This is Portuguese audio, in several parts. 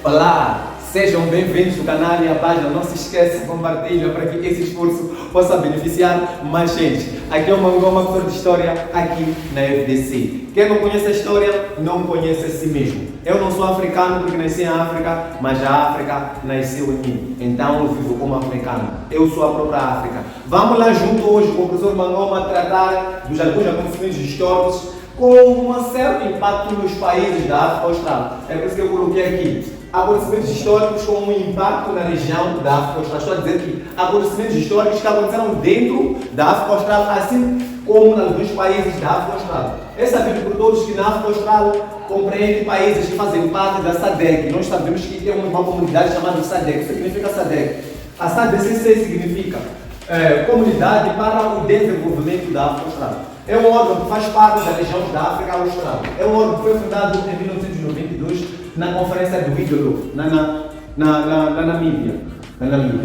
Olá, sejam bem-vindos ao canal e à página. Não se esqueça, compartilha para que esse esforço possa beneficiar mais gente. Aqui é o Mangoma, professor de História, aqui na FDC. Quem não conhece a história, não conhece a si mesmo. Eu não sou africano porque nasci em África, mas a África nasceu em mim. Então eu vivo como africano. Eu sou a própria África. Vamos lá junto hoje com o professor Mangoma tratar dos alguns acontecimentos históricos com um certo impacto nos países da África Austral. É por isso que eu coloquei aqui acontecimentos históricos com um impacto na região da África Austral. Estou a dizer que acontecimentos históricos que aconteceram dentro da África Austral, assim como em alguns países da África Austral. É sabido por todos que na África Austral compreende países que fazem parte da SADC. Nós sabemos que tem uma comunidade chamada SADC. O que significa SADC? A SADC significa Comunidade para o Desenvolvimento da África Austral. É um órgão que faz parte da região da África Austral. É um órgão que foi fundado em 1992 na Conferência do Ídolo, na Namíbia.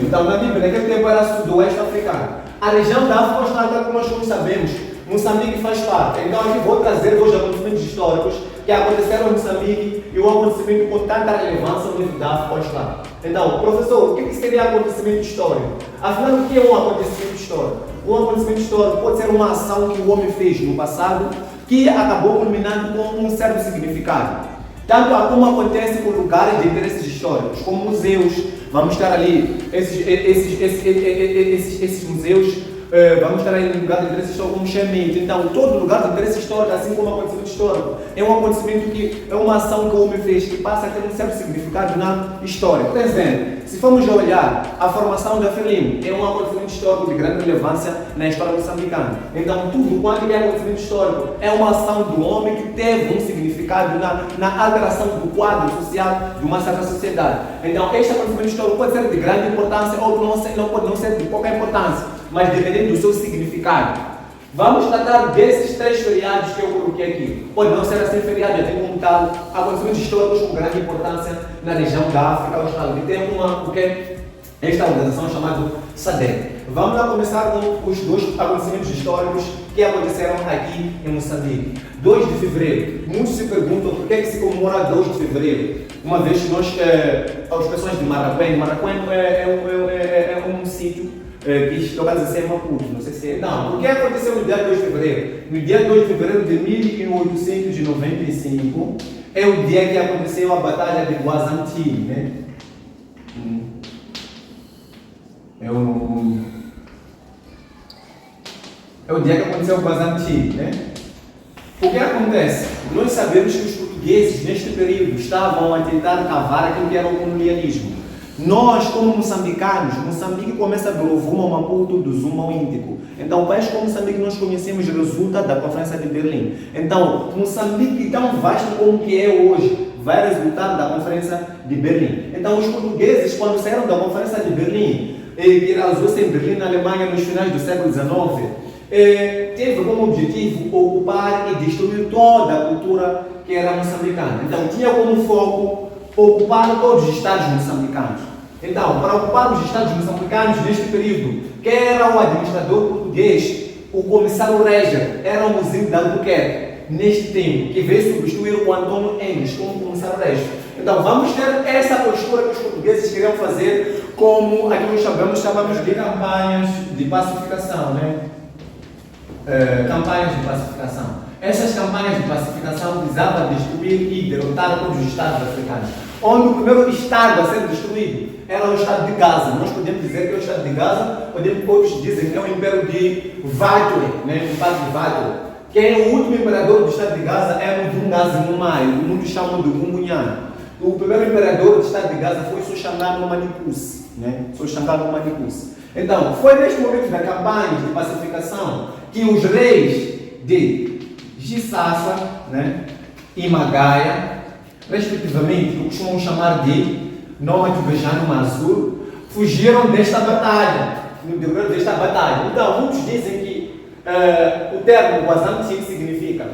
Então, Namíbia naquele tempo era sudoeste africano. A região da África Austral, como nós sabemos, Moçambique faz parte. Então, aqui vou trazer dois acontecimentos históricos que aconteceram em Moçambique e um acontecimento com tanta relevância no nível da África Austral. Então, professor, o que seria acontecimento histórico? Afinal, o que é um acontecimento histórico? Um acontecimento histórico pode ser uma ação que o homem fez no passado que acabou culminando com um certo significado. Tanto como acontece com lugares de interesses históricos, como museus. Vamos estar ali, esses museus, vamos estar aí no lugar de interesse histórico como Xemite. Então, todo lugar de interesse histórico, assim como acontecimento histórico, é um acontecimento que é uma ação que o homem fez, que passa a ter um certo significado na história. Por exemplo, se formos olhar a formação da FELIM, é um acontecimento histórico de grande relevância na história moçambicana. Então, tudo quanto é acontecimento histórico é uma ação do homem que teve um significado na alteração do quadro social de uma certa sociedade. Então, este acontecimento histórico pode ser de grande importância ou não pode não ser de pouca importância, mas dependendo do seu significado. Vamos tratar desses três feriados que eu coloquei aqui. Pode não ser assim feriado, tem como tal acontecimentos históricos com grande importância na região da África Austral. E tem esta organização chamada SADC. Vamos lá começar com os dois acontecimentos históricos que aconteceram aqui em Moçambique. 2 de fevereiro. Muitos se perguntam por que é que se comemora 2 de fevereiro. Uma vez que nós, as pessoas de Maracuém é um sítio que localiza-se em Maputo, não sei se é. Não, o que aconteceu no dia 2 de fevereiro? No dia 2 de fevereiro de 1895 é o dia que aconteceu a Batalha de Guazanti, né? É o dia que aconteceu o Guazanti, né? O que acontece? Nós sabemos que os portugueses, neste período, estavam a tentar cavar aquilo que era o colonialismo. Nós, como moçambicanos, Moçambique começa do Rovuma ao Maputo, do Zuma ao Índico. Então, o país como Moçambique nós conhecemos resulta da Conferência de Berlim. Então, Moçambique tão vasto como que é hoje vai resultar da Conferência de Berlim. Então, os portugueses, quando saíram da Conferência de Berlim, que realizou-se em Berlim, na Alemanha, nos finais do século XIX, teve como objetivo ocupar e destruir toda a cultura que era moçambicana. Então, tinha como foco ocupar todos os estados moçambicanos. Então, para ocupar os estados moçambicanos neste período, que era o administrador português, o comissário Reger, era o Mozinho de Albuquerque, neste tempo, que veio substituir o Antônio Enges como comissário Reger. Então, vamos ter essa postura que os portugueses queriam fazer, como aqui nós chamamos de campanhas de pacificação, né? Campanhas de pacificação. Essas campanhas de pacificação visavam destruir e derrotar todos os estados africanos. Onde o primeiro estado a ser destruído era o estado de Gaza. Nós podemos dizer que é o estado de Gaza, outros dizem que é o império de Vatwe, né? O império de Vatwe. Quem é o último imperador do estado de Gaza era o Dungazi Numai, muitos chamam de Gungunyan. O primeiro imperador do estado de Gaza foi Soxangano Manicusi, né? Soxangano Manicusi. Então, foi neste momento da campanha de pacificação que os reis de Gisassa, né, e Magaia, respectivamente, o que costumam chamar de Nômade Bejano Mazur, fugiram desta batalha, no decorrer desta batalha. Então, muitos dizem que o termo Guazanti significa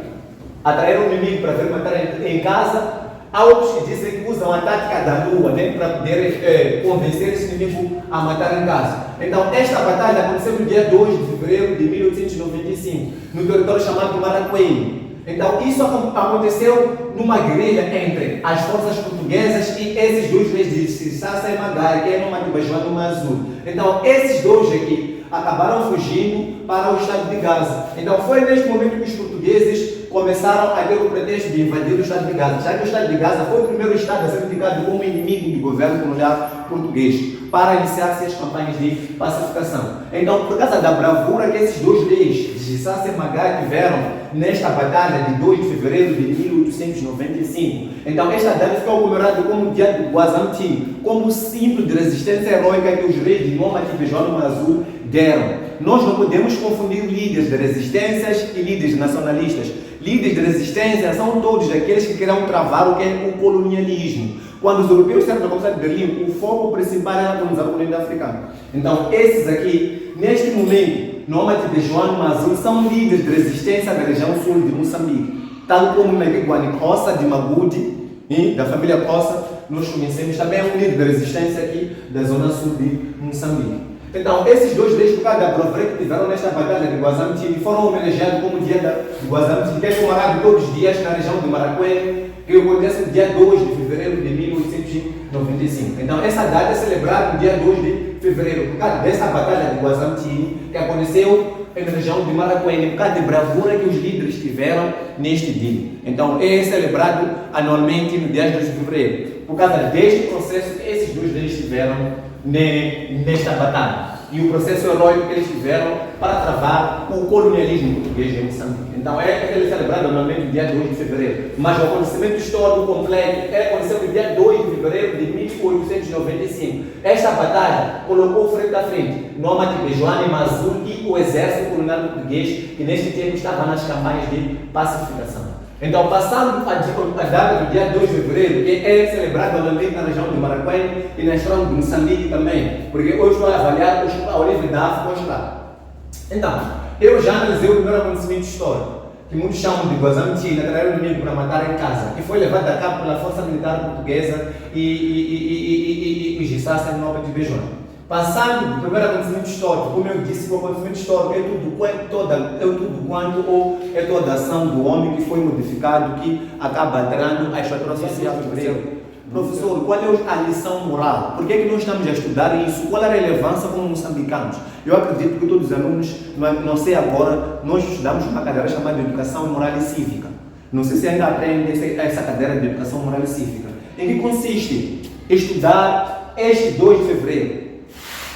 atrair o inimigo para ver matar em casa. Há outros que dizem que usam a tática da lua, né, para poder convencer esse inimigo a matar em casa. Então, esta batalha aconteceu no dia 2 de fevereiro de 1895, no território chamado Maracuém. Então, isso aconteceu numa guerrilha entre as forças portuguesas e esses dois reis de Sissassa e Magai, que é numa de Bajuá e Azul. Então, esses dois aqui acabaram fugindo para o estado de Gaza. Então, foi neste momento que os portugueses começaram a ter o pretexto de invadir o estado de Gaza, já que o estado de Gaza foi o primeiro estado a ser indicado como inimigo do governo colonial português, para iniciar-se as campanhas de pacificação. Então, por causa da bravura que esses dois reis, de Sissassa e Magai, tiveram nesta batalha de 2 de fevereiro de 1895, então esta data ficou comemorada como o dia do Guazamtim, como símbolo de resistência heróica que os reis de Noma e Beijão Azul deram. Nós não podemos confundir líderes de resistências e líderes nacionalistas. Líderes de resistência são todos aqueles que querem travar o que é o colonialismo. Quando os europeus saíram da Conferência de Berlim, o foco principal era colonizar o continente africano. Então, esses aqui, neste momento, Noma e Beijão Azul, são líderes de resistência da região sul de Moçambique. Tal como Guani Costa de Magudi, da família Costa, nós conhecemos também um líder de resistência aqui da zona sul de Moçambique. Então, esses dois reis, por causa da bravura que tiveram nesta batalha de Guazamtim, foram homenageados como o dia de Guazamtim, que é comemorado todos os dias na região de Maracuene, que acontece no dia 2 de fevereiro de 1895. Então, essa data é celebrada no dia 2 de fevereiro, por causa dessa batalha de Guazamtim, que aconteceu na região de Maracuene, por causa da bravura que os líderes tiveram neste dia. Então, é celebrado anualmente no dia 2 de fevereiro, por causa deste processo que esses dois reis tiveram nesta batalha e o processo heróico que eles tiveram para travar o colonialismo português em Moçambique. Então é celebrado anualmente no dia 2 de fevereiro, mas o acontecimento histórico completo aconteceu no dia 2 de fevereiro de 1895. Esta batalha colocou frente a frente Noma de Bejoane Mazul e o exército colonial português, que neste tempo estava nas campanhas de pacificação. Então, passando a data do dia 2 de fevereiro, que é celebrado anualmente na região de Maracuene e na região de Moçambique também, porque hoje estou a avaliar a origem da África lá. Então, eu já analisei o primeiro acontecimento histórico, que muitos chamam de Guazamtim, naquela era inimigo para matar em casa, que foi levado a cabo pela Força Militar Portuguesa e os Sissassa e Noma de Beijão. Passando do primeiro acontecimento histórico, como eu disse, o acontecimento histórico é toda a ação do homem que foi modificado, que acaba alterando a estrutura social do Brasil. Professor, qual é a lição moral? Por que é que nós estamos a estudar isso? Qual é a relevância como moçambicanos? Eu acredito que todos os alunos, não sei agora, nós estudamos uma cadeira chamada de Educação Moral e Cívica. Não sei se ainda aprende essa cadeira de Educação Moral e Cívica. Em que consiste estudar este 2 de fevereiro?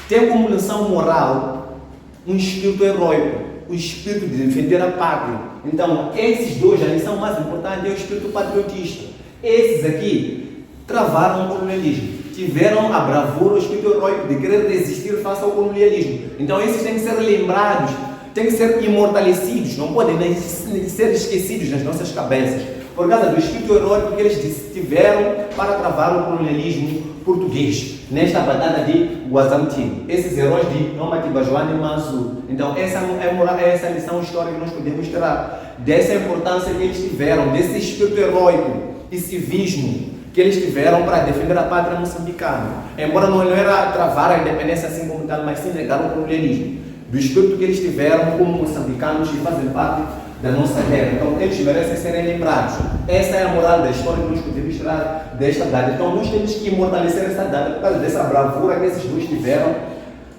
Tem como lição moral um espírito heróico, o espírito de defender a pátria. Então, esses dois, a lição mais importante é o espírito patriotista. Esses aqui travaram o colonialismo, tiveram a bravura, o espírito heróico de querer resistir face ao colonialismo. Então, esses têm que ser lembrados, têm que ser imortalecidos, não podem nem ser esquecidos nas nossas cabeças, por causa do espírito heróico que eles tiveram para travar o colonialismo português nesta batalha de Guazamtim. Esses heróis de Noma de Bajuane e Mansu. Então, essa é essa lição histórica que nós podemos tirar dessa importância que eles tiveram, desse espírito heróico e civismo que eles tiveram para defender a pátria moçambicana. Embora não era travar a independência assim como tal, mas sim negar o colonialismo. Do espírito que eles tiveram como moçambicanos que fazem parte da nossa terra. Então, eles merecem serem lembrados. Essa é a moral da história que nós podemos tirar desta data. Então, nós temos que imortalecer essa data por causa dessa bravura que esses dois tiveram,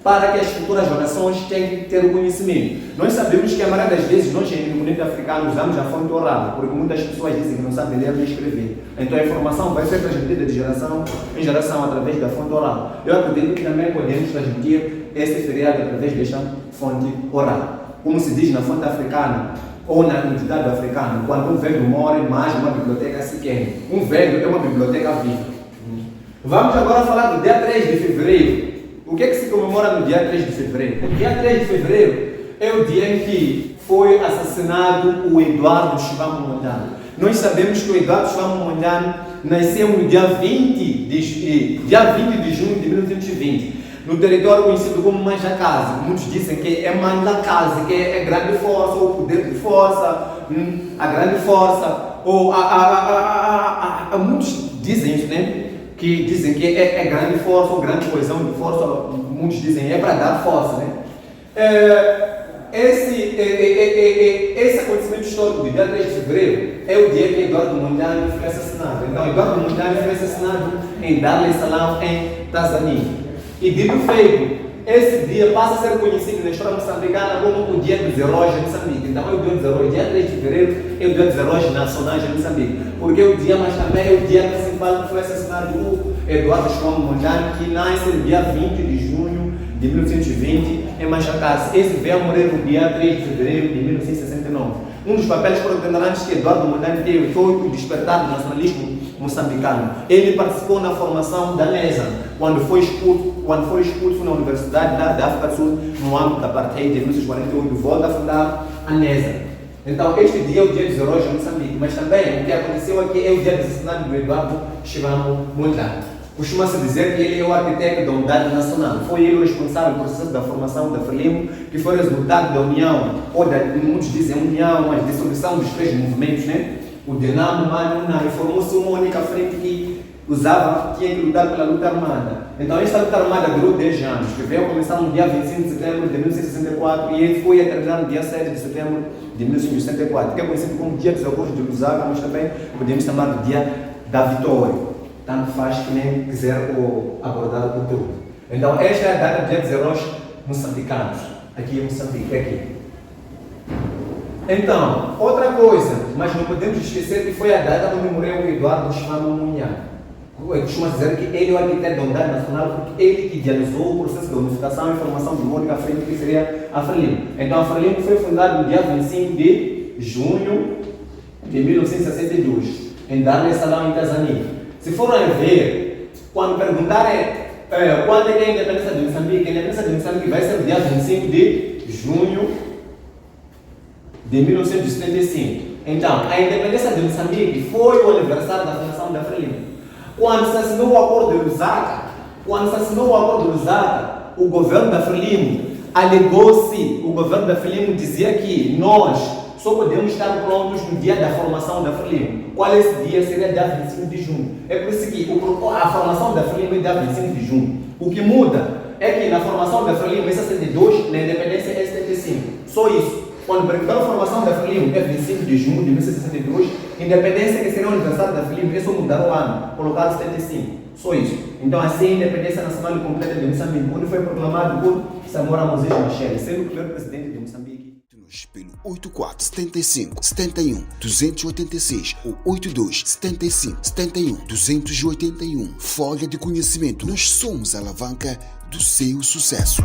para que as futuras gerações tenham que ter o conhecimento. Nós sabemos que a maioria das vezes nós, no continente africano, usamos a fonte oral, porque muitas pessoas dizem que não sabem ler nem escrever. Então, a informação vai ser transmitida de geração em geração através da fonte oral. Eu acredito que também podemos transmitir esse feriado através desta fonte oral. Como se diz na fonte africana, ou na entidade africana, quando um velho morre, mais uma biblioteca se queima. Um velho é uma biblioteca viva. Vamos agora falar do dia 3 de fevereiro. O que é que se comemora no dia 3 de fevereiro? O dia 3 de fevereiro é o dia em que foi assassinado o Eduardo Chibamo Mondlane. Nós sabemos que o Eduardo Chibamo Mondlane nasceu no dia 20 de junho de 1920. No território conhecido como Manjacase. Muitos dizem que é Mandacase, que é grande força, ou poder de força, a grande força, ou muitos dizem isso, né? Que dizem que é grande força, ou grande coesão de força, muitos dizem é para dar força, né? esse acontecimento histórico do dia 3 de fevereiro é o dia que Eduardo Mondlane foi assassinado. Então, Eduardo Mondlane foi assassinado em Dar es Salaam, em Tanzânia. E dito feito, esse dia passa a ser conhecido na história moçambicana como o Dia dos Heróis de Moçambique. Então, é o Dia dos Heróis. Dia 3 de fevereiro é o Dia dos Heróis Nacionais de Moçambique. Porque é o dia, mas também é o dia principal que foi assassinado o Eduardo João Mondlane, que nasce no dia 20 de junho de 1920 em Machacas. Esse veio a morrer no dia 3 de fevereiro de 1969. Um dos papéis preponderantes que Eduardo Mondlane teve foi o despertar do nacionalismo moçambicano. Ele participou na formação da NESA, quando foi expulso na Universidade da África do Sul, no âmbito da apartheid de 1948, volta a fundar a NESA. Então, este dia é o Dia dos Heróis de Moçambique, mas também o que aconteceu aqui é o dia do assassinato do Eduardo João Mondlane. Costuma-se dizer que ele é o arquiteto da unidade nacional. Foi ele o responsável pelo processo da formação da Frelimo, que foi resultado da união, muitos dizem união, mas dissolução dos três movimentos, né? O Dinamo, o Mano, e formou-se uma única frente que tinha que lutar pela luta armada. Então, esta luta armada durou 10 anos, que veio a começar no dia 25 de setembro de 1964 e ele foi a terminar no dia 7 de setembro de 1964, que é conhecido como Dia dos Heróis de Lusaka, mas também podemos chamar de Dia da Vitória. Tanto faz que nem quiser abordar o conteúdo. Então, esta é a data do Dia dos Heróis moçambicanos. Aqui em Moçambique, aqui. Então, outra coisa, mas não podemos esquecer que foi a data onde morreu o Eduardo João Mondlane. Costuma dizer que ele é o arquiteto da unidade nacional porque ele que idealizou o processo de unificação e formação de uma única frente que seria a Frelimo. Então, a Frelimo foi fundada no dia 25 de junho de 1962, em Dar es Salaam, em Tanzânia. Se forem ver, quando perguntarem quando é que é a independência de Moçambique, a independência de Moçambique vai ser no dia 25 de junho de 1975. Então, a independência de Moçambique foi o aniversário da fundação da Frelimo. Quando se assinou o acordo de Lusaka, o governo da Frelimo alegou-se, o governo da Frelimo dizia que nós só podemos estar prontos no dia da formação da Frelimo. Qual é esse dia? Seria dia 25 de junho. É por isso que a formação da Frelimo é dia 25 de junho. O que muda é que na formação da Frelimo é 62, na independência é 75. Só isso. Quando perguntaram a formação da Frelimo é 25 de junho de 1962, independência que seria o aniversário da Frelimo, é só mudar o ano, colocar 75. Só isso. Então, assim, a independência nacional e completa de Moçambique, onde foi proclamado por Samora Moses Machel, sendo o primeiro presidente de Moçambique. Pelo 84 75 71 286 ou 82 75 71 281. Folha de conhecimento. Nós somos a alavanca do seu sucesso.